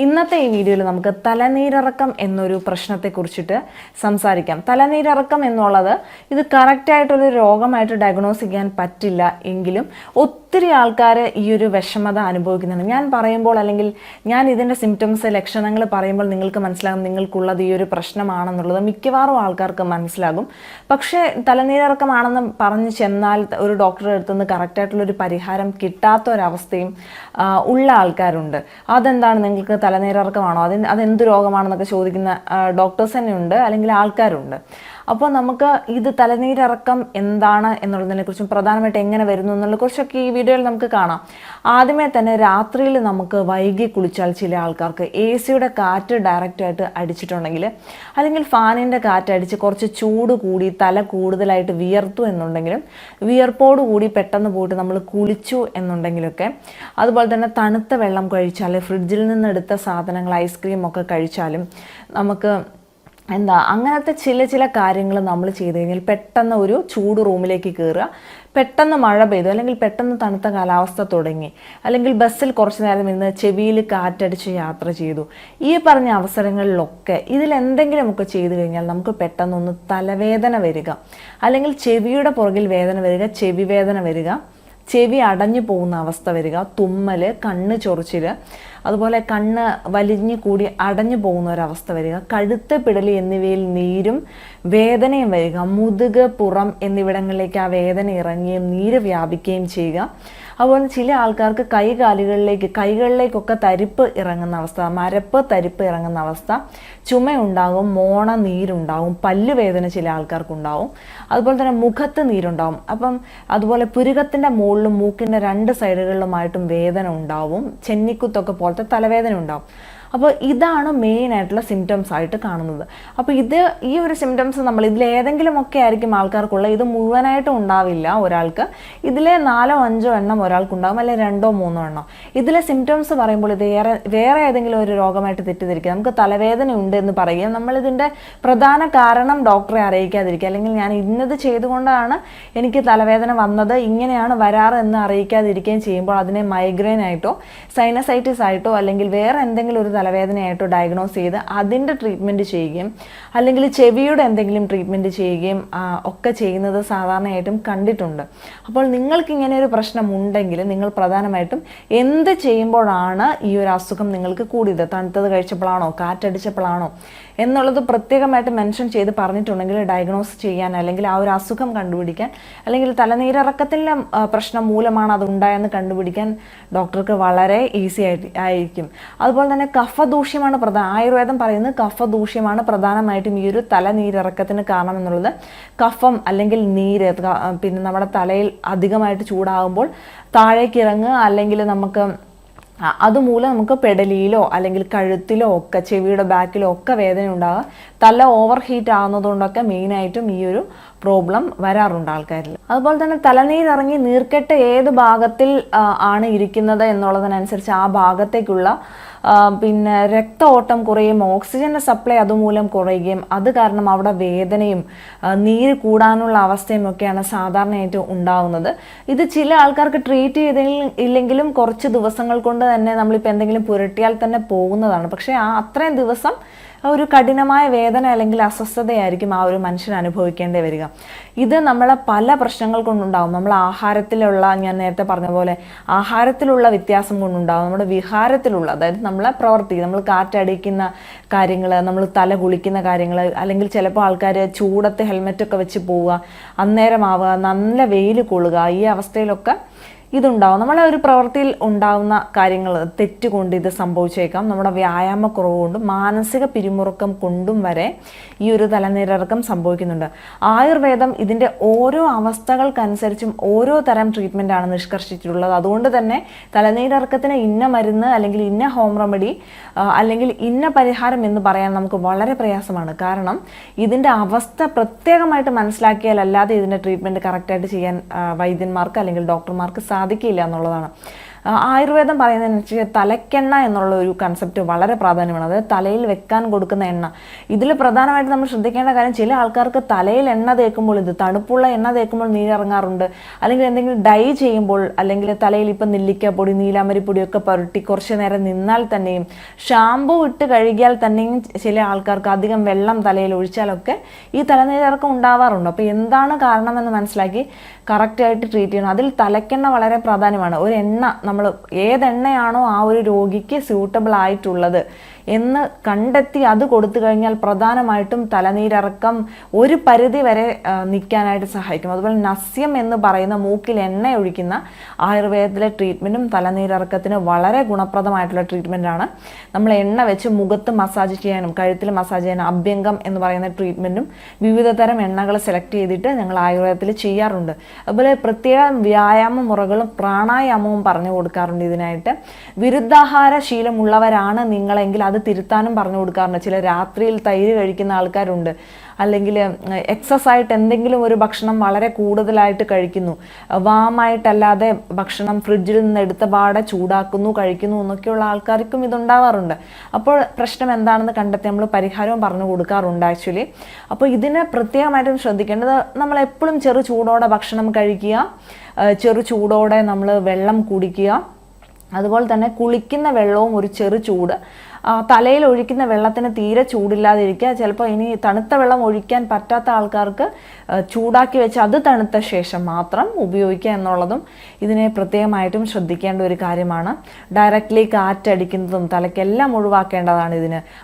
ഇന്നത്തെ ഈ വീഡിയോയിൽ നമുക്ക് തലനീരിറക്കം എന്നൊരു പ്രശ്നത്തെക്കുറിച്ചിട്ട് സംസാരിക്കാം. തലനീരിറക്കം എന്നുള്ളത് ഇത് കറക്റ്റായിട്ടൊരു രോഗമായിട്ട് ഡയഗ്നോസ് ചെയ്യാൻ പറ്റില്ല എങ്കിലും ഒത്തിരി ആൾക്കാർ ഈ ഒരു വിഷമത അനുഭവിക്കുന്നുണ്ട്. ഞാൻ പറയുമ്പോൾ അല്ലെങ്കിൽ ഞാൻ ഇതിൻ്റെ സിംറ്റംസ് ലക്ഷണങ്ങൾ പറയുമ്പോൾ നിങ്ങൾക്ക് മനസ്സിലാകും നിങ്ങൾക്കുള്ളത് ഈ ഒരു പ്രശ്നമാണെന്നുള്ളത് മിക്കവാറും ആൾക്കാർക്ക് മനസ്സിലാകും. പക്ഷേ തലനീരിറക്കമാണെന്ന് പറഞ്ഞ് ചെന്നാൽ ഒരു ഡോക്ടറുടെ അടുത്തുനിന്ന് കറക്റ്റായിട്ടുള്ളൊരു പരിഹാരം കിട്ടാത്ത ഒരവസ്ഥയും ഉള്ള ആൾക്കാരുണ്ട്. അതെന്താണ്, നിങ്ങൾക്ക് തലനീരിറക്കമാണോ, അതെന്ത് രോഗമാണെന്നൊക്കെ ചോദിക്കുന്ന ഡോക്ടേഴ്സ് തന്നെ ഉണ്ട്, അല്ലെങ്കിൽ ആൾക്കാരുണ്ട്. അപ്പോൾ നമുക്ക് ഇത് തലനീരിറക്കം എന്താണ് എന്നുള്ളതിനെക്കുറിച്ചും പ്രധാനമായിട്ട് എങ്ങനെ വരുന്നു എന്നുള്ളതിനെക്കുറിച്ചൊക്കെ ഈ വീഡിയോയിൽ നമുക്ക് കാണാം. ആദ്യമേ തന്നെ രാത്രിയിൽ നമുക്ക് വൈകി കുളിച്ചാൽ ചില ആൾക്കാർക്ക് AC-യുടെ കാറ്റ് ഡയറക്റ്റായിട്ട് അടിച്ചിട്ടുണ്ടെങ്കിൽ, അല്ലെങ്കിൽ ഫാനിൻ്റെ കാറ്റടിച്ച് കുറച്ച് ചൂട് കൂടി തല കൂടുതലായിട്ട് വിയർത്തു എന്നുണ്ടെങ്കിലും, വിയർപ്പോട് കൂടി പെട്ടെന്ന് പോയിട്ട് നമ്മൾ കുളിച്ചു എന്നുണ്ടെങ്കിലൊക്കെ, അതുപോലെ തന്നെ തണുത്ത വെള്ളം കഴിച്ചാൽ, ഫ്രിഡ്ജിൽ നിന്നെടുത്ത സാധനങ്ങൾ ഐസ്ക്രീം ഒക്കെ കഴിച്ചാലും നമുക്ക് അങ്ങനത്തെ ചില കാര്യങ്ങൾ നമ്മൾ ചെയ്ത് കഴിഞ്ഞാൽ പെട്ടെന്ന് ഒരു ചൂട് റൂമിലേക്ക് കയറുക, പെട്ടെന്ന് മഴ പെയ്തു, അല്ലെങ്കിൽ പെട്ടെന്ന് തണുത്ത കാലാവസ്ഥ തുടങ്ങി, അല്ലെങ്കിൽ ബസ്സിൽ കുറച്ച് നേരം ഇരുന്ന് ചെവിയിൽ കാറ്റടിച്ച് യാത്ര ചെയ്തു, ഈ പറഞ്ഞ അവസരങ്ങളിലൊക്കെ ഇതിലെന്തെങ്കിലുമൊക്കെ ചെയ്തു കഴിഞ്ഞാൽ നമുക്ക് പെട്ടെന്നൊന്ന് തലവേദന വരിക, അല്ലെങ്കിൽ ചെവിയുടെ പുറകിൽ വേദന വരിക, ചെവി വേദന വരിക, ചെവി അടഞ്ഞു പോകുന്ന അവസ്ഥ വരിക, തുമ്മൽ, കണ്ണ് ചൊറിച്ചിൽ, അതുപോലെ കണ്ണ് വലിഞ്ഞു കൂടി അടഞ്ഞു പോകുന്ന ഒരവസ്ഥ വരിക, കഴുത്ത്, പിടലി എന്നിവയിൽ നീരും വേദനയും വരിക, മുതുക്, പുറം എന്നിവിടങ്ങളിലേക്ക് ആ വേദന ഇറങ്ങുകയും നീര് വ്യാപിക്കുകയും ചെയ്യുക. അതുപോലെ ചില ആൾക്കാർക്ക് കൈകളിലേക്കൊക്കെ തരിപ്പ് ഇറങ്ങുന്ന അവസ്ഥ, മരപ്പ് തരിപ്പ് ഇറങ്ങുന്ന അവസ്ഥ, ചുമയുണ്ടാകും, മോണ നീരുണ്ടാവും, പല്ലുവേദന ചില ആൾക്കാർക്കുണ്ടാവും, അതുപോലെ തന്നെ മുഖത്ത് നീരുണ്ടാവും. അതുപോലെ പുരുകത്തിൻ്റെ മുകളിലും മൂക്കിൻ്റെ 2 സൈഡുകളിലുമായിട്ടും വേദന ഉണ്ടാവും, ചെന്നിക്കുത്തൊക്കെ പോലത്തെ തലവേദന ഉണ്ടാവും. അപ്പോൾ ഇതാണ് മെയിനായിട്ടുള്ള സിംറ്റംസ് ആയിട്ട് കാണുന്നത്. അപ്പോൾ ഈ ഒരു സിംറ്റംസ് ഇതിലേതെങ്കിലുമൊക്കെ ആയിരിക്കും ആൾക്കാർക്കുള്ള, ഇത് മുഴുവനായിട്ടും ഉണ്ടാവില്ല ഒരാൾക്ക്. ഇതിലെ 4-5 എണ്ണം ഒരാൾക്കുണ്ടാകും, അല്ലെങ്കിൽ 2-3 എണ്ണം. ഇതിലെ സിംറ്റംസ് പറയുമ്പോൾ ഇത് വേറെ ഏതെങ്കിലും ഒരു രോഗമായിട്ട് തെറ്റിദ്ധരിക്കുക. നമുക്ക് തലവേദന ഉണ്ട് എന്ന് പറയുക, നമ്മളിതിൻ്റെ പ്രധാന കാരണം ഡോക്ടറെ അറിയിക്കാതിരിക്കുക, അല്ലെങ്കിൽ ഞാൻ ഇന്നത് ചെയ്തുകൊണ്ടാണ് എനിക്ക് തലവേദന വന്നത്, ഇങ്ങനെയാണ് വരാറ് എന്ന് അറിയിക്കാതിരിക്കുകയും ചെയ്യുമ്പോൾ അതിനെ മൈഗ്രെയിൻ ആയിട്ടോ സൈനസൈറ്റിസ് ആയിട്ടോ അല്ലെങ്കിൽ വേറെ എന്തെങ്കിലും ഒരു തലവേദനയായിട്ടോ ഡയഗ്നോസ് ചെയ്ത് അതിൻ്റെ ട്രീറ്റ്മെൻറ്റ് ചെയ്യുകയും, അല്ലെങ്കിൽ ചെവിയുടെ എന്തെങ്കിലും ട്രീറ്റ്മെൻറ്റ് ചെയ്യുകയും ഒക്കെ ചെയ്യുന്നത് സാധാരണയായിട്ടും കണ്ടിട്ടുണ്ട്. അപ്പോൾ നിങ്ങൾക്ക് ഇങ്ങനെ ഒരു പ്രശ്നം ഉണ്ടെങ്കിൽ നിങ്ങൾ പ്രധാനമായിട്ടും എന്ത് ചെയ്യുമ്പോഴാണ് ഈ ഒരു അസുഖം നിങ്ങൾക്ക് കൂടിയത്, തണുത്തത് കഴിച്ചപ്പോഴാണോ, കാറ്റടിച്ചപ്പോഴാണോ എന്നുള്ളത് പ്രത്യേകമായിട്ട് മെൻഷൻ ചെയ്ത് പറഞ്ഞിട്ടുണ്ടെങ്കിൽ ഡയഗ്നോസ് ചെയ്യാൻ, അല്ലെങ്കിൽ ആ ഒരു അസുഖം കണ്ടുപിടിക്കാൻ, അല്ലെങ്കിൽ തലനീരിറക്കത്തിൻ്റെ പ്രശ്നം മൂലമാണ് അതുണ്ടായെന്ന് കണ്ടുപിടിക്കാൻ ഡോക്ടർക്ക് വളരെ ഈസി ആയിരിക്കും. അതുപോലെ തന്നെ കഫദൂഷ്യമാണ് ആയുർവേദം പറയുന്നത് കഫദൂഷ്യമാണ് പ്രധാനമായിട്ടും ഈ ഒരു തലനീരിറക്കത്തിന് കാരണം എന്നുള്ളത്. കഫം അല്ലെങ്കിൽ നീര് പിന്നെ നമ്മുടെ തലയിൽ അധികമായിട്ട് ചൂടാകുമ്പോൾ താഴേക്ക് ഇറങ്ങുക, അല്ലെങ്കിൽ അതുമൂലം നമുക്ക് പെടലിയിലോ അല്ലെങ്കിൽ കഴുത്തിലോ ഒക്കെ, ചെവിയുടെ ബാക്കിലോ ഒക്കെ വേദന ഉണ്ടാകുക, തല ഓവർ ഹീറ്റ് ആകുന്നതുകൊണ്ടൊക്കെ മെയിനായിട്ടും ഈ ഒരു പ്രോബ്ലം വരാറുണ്ട് ആൾക്കാരിൽ. അതുപോലെ തന്നെ തലനീരിറങ്ങി നീർക്കെട്ട് ഏത് ഭാഗത്തിൽ ആണ് ഇരിക്കുന്നത് എന്നുള്ളതിനനുസരിച്ച് ആ ഭാഗത്തേക്കുള്ള പിന്നെ രക്തഓട്ടം കുറയും, ഓക്സിജൻ്റെ സപ്ലൈ അതുമൂലം കുറയുകയും അത് കാരണം അവിടെ വേദനയും നീര് കൂടാനുള്ള അവസ്ഥയും ഒക്കെയാണ് സാധാരണയായിട്ട് ഉണ്ടാവുന്നത്. ഇത് ചില ആൾക്കാർക്ക് ട്രീറ്റ് ചെയ്തില്ലെങ്കിലും കുറച്ച് ദിവസങ്ങൾ കൊണ്ട് തന്നെ നമ്മളിപ്പോൾ എന്തെങ്കിലും പുരട്ടിയാൽ തന്നെ പോകുന്നതാണ്. പക്ഷേ അത്രയും ദിവസം ഒരു കഠിനമായ വേദന അല്ലെങ്കിൽ അസ്വസ്ഥതയായിരിക്കും ആ ഒരു മനുഷ്യൻ അനുഭവിക്കേണ്ടി വരിക. ഇത് നമ്മളെ പല പ്രശ്നങ്ങൾ കൊണ്ടുണ്ടാകും. നമ്മൾ ആഹാരത്തിലുള്ള, ഞാൻ നേരത്തെ പറഞ്ഞ പോലെ ആഹാരത്തിലുള്ള വ്യത്യാസം കൊണ്ടുണ്ടാകും, നമ്മുടെ വിഹാരത്തിലുള്ള, അതായത് നമ്മളെ പ്രവൃത്തി, നമ്മൾ കാറ്റടിക്കുന്ന കാര്യങ്ങൾ, നമ്മൾ തല കുളിക്കുന്ന കാര്യങ്ങൾ, അല്ലെങ്കിൽ ചിലപ്പോൾ ആൾക്കാർ ചൂടത്ത് ഹെൽമെറ്റൊക്കെ വെച്ച് പോവുക, അന്നേരമാവുക, നല്ല വെയിൽ കൊള്ളുക, ഈ അവസ്ഥയിലൊക്കെ ഇതുണ്ടാവും. നമ്മളെ ഒരു പ്രവൃത്തിയിൽ ഉണ്ടാകുന്ന കാര്യങ്ങൾ തെറ്റുകൊണ്ട് ഇത് സംഭവിച്ചേക്കാം. നമ്മുടെ വ്യായാമക്കുറവ് കൊണ്ടും മാനസിക പിരിമുറുക്കം കൊണ്ടും വരെ ഈ ഒരു തലനീരിറക്കം സംഭവിക്കുന്നുണ്ട്. ആയുർവേദം ഇതിൻ്റെ ഓരോ അവസ്ഥകൾക്കനുസരിച്ചും ഓരോ തരം ട്രീറ്റ്മെൻറ്റാണ് നിഷ്കർഷിച്ചിട്ടുള്ളത്. അതുകൊണ്ട് തന്നെ തലനീരിറക്കത്തിന് ഇന്ന മരുന്ന്, അല്ലെങ്കിൽ ഇന്ന ഹോം റെമഡി, അല്ലെങ്കിൽ ഇന്ന പരിഹാരം എന്ന് പറയാൻ നമുക്ക് വളരെ പ്രയാസമാണ്. കാരണം ഇതിൻ്റെ അവസ്ഥ പ്രത്യേകമായിട്ട് മനസ്സിലാക്കിയാൽ അല്ലാതെ ഇതിൻ്റെ ട്രീറ്റ്മെൻറ്റ് കറക്റ്റായിട്ട് ചെയ്യാൻ വൈദ്യന്മാർക്ക് അല്ലെങ്കിൽ ഡോക്ടർമാർക്ക് സാധിക്കില്ല എന്നുള്ളതാണ്. ആയുർവേദം പറയുന്നതെന്ന് വെച്ചാൽ തലക്കെണ്ണ എന്നുള്ള ഒരു കൺസെപ്റ്റ് വളരെ പ്രാധാന്യമാണ്. അതായത് തലയിൽ വെക്കാൻ കൊടുക്കുന്ന എണ്ണ. ഇതിൽ പ്രധാനമായിട്ട് നമ്മൾ ശ്രദ്ധിക്കേണ്ട കാര്യം, ചില ആൾക്കാർക്ക് തലയിൽ എണ്ണ തേക്കുമ്പോൾ, ഇത് തണുപ്പുള്ള എണ്ണ തേക്കുമ്പോൾ നീരിറങ്ങാറുണ്ട്. അല്ലെങ്കിൽ എന്തെങ്കിലും ഡൈ ചെയ്യുമ്പോൾ, അല്ലെങ്കിൽ തലയിൽ ഇപ്പം നെല്ലിക്കപ്പൊടി, നീലാമരിപ്പൊടിയൊക്കെ പുരട്ടി കുറച്ച് നേരം നിന്നാൽ തന്നെയും, ഷാമ്പു ഇട്ട് കഴുകിയാൽ തന്നെയും ചില ആൾക്കാർക്ക് അധികം വെള്ളം തലയിൽ ഒഴിച്ചാലൊക്കെ ഈ തലനീരിറക്കം ഉണ്ടാവാറുണ്ട്. അപ്പോൾ എന്താണ് കാരണമെന്ന് മനസ്സിലാക്കി കറക്റ്റായിട്ട് ട്രീറ്റ് ചെയ്യണം. അതിൽ തലക്കെണ്ണ വളരെ പ്രാധാന്യമാണ്. ഒരു എണ്ണ, നമ്മൾ ഏതെണ്ണയാണോ ആ ഒരു രോഗിക്ക് സ്യൂട്ടബിൾ ആയിട്ടുള്ളത് എന്ന് കണ്ടെത്തി അത് കൊടുത്തു കഴിഞ്ഞാൽ പ്രധാനമായിട്ടും തലനീരിറക്കം ഒരു പരിധി വരെ നിൽക്കാനായിട്ട് സഹായിക്കും. അതുപോലെ നസ്യം എന്ന് പറയുന്ന മൂക്കിൽ എണ്ണ ഒഴിക്കുന്ന ആയുർവേദത്തിലെ ട്രീറ്റ്മെൻറ്റും തലനീരിറക്കത്തിന് വളരെ ഗുണപ്രദമായിട്ടുള്ള ട്രീറ്റ്മെൻറ്റാണ്. നമ്മൾ എണ്ണ വെച്ച് മുഖത്ത് മസാജ് ചെയ്യാനും കഴുത്തിൽ മസാജ് ചെയ്യാനും അഭ്യംഗം എന്ന് പറയുന്ന ട്രീറ്റ്മെൻറ്റും വിവിധ തരം എണ്ണകൾ സെലക്ട് ചെയ്തിട്ട് ഞങ്ങൾ ആയുർവേദത്തിൽ ചെയ്യാറുണ്ട്. അതുപോലെ പ്രത്യേകം വ്യായാമ മുറകളും പ്രാണായാമവും പറഞ്ഞു കൊടുക്കാറുണ്ട്. ഇതിനായിട്ട് വിരുദ്ധാഹാര ശീലമുള്ളവരാണ് നിങ്ങളെങ്കിൽ അത് തിരുത്താനും പറഞ്ഞു കൊടുക്കാറുണ്ട്. ചില രാത്രിയിൽ തൈര് കഴിക്കുന്ന ആൾക്കാരുണ്ട്, അല്ലെങ്കിൽ എക്സസ് ആയിട്ട് എന്തെങ്കിലും ഒരു ഭക്ഷണം വളരെ കൂടുതലായിട്ട് കഴിക്കുന്നു, വാമായിട്ടല്ലാതെ ഭക്ഷണം ഫ്രിഡ്ജിൽ നിന്ന് എടുത്ത പാടെ ചൂടാക്കുന്നു കഴിക്കുന്നു എന്നൊക്കെയുള്ള ആൾക്കാർക്കും ഇതുണ്ടാവാറുണ്ട്. അപ്പോൾ പ്രശ്നം എന്താണെന്ന് കണ്ടെത്തി നമ്മൾ പരിഹാരവും പറഞ്ഞു കൊടുക്കാറുണ്ട് ആക്ച്വലി. അപ്പോൾ ഇതിന് പ്രത്യേകമായിട്ടും ശ്രദ്ധിക്കേണ്ടത്, നമ്മൾ എപ്പോഴും ചെറു ചൂടോടെ ഭക്ഷണം കഴിക്കുക, ചെറു ചൂടോടെ നമ്മൾ വെള്ളം കുടിക്കുക. അതുപോലെ തന്നെ കുളിക്കുന്ന വെള്ളവും ഒരു ചെറു ചൂട്, തലയിൽ ഒഴിക്കുന്ന വെള്ളത്തിന് തീരെ ചൂടില്ലാതിരിക്കുക. ചിലപ്പോൾ ഇനി തണുത്ത വെള്ളം ഒഴിക്കാൻ പറ്റാത്ത ആൾക്കാർക്ക് ചൂടാക്കി വെച്ച് അത് തണുത്ത ശേഷം മാത്രം ഉപയോഗിക്കുക എന്നുള്ളതും ഇതിനെ പ്രത്യേകമായിട്ടും ശ്രദ്ധിക്കേണ്ട ഒരു കാര്യമാണ്. ഡയറക്റ്റ്ലി കാറ്റടിക്കുന്നതും തലയ്ക്കെല്ലാം ഒഴിവാക്കേണ്ടതാണ് ഇതിന്.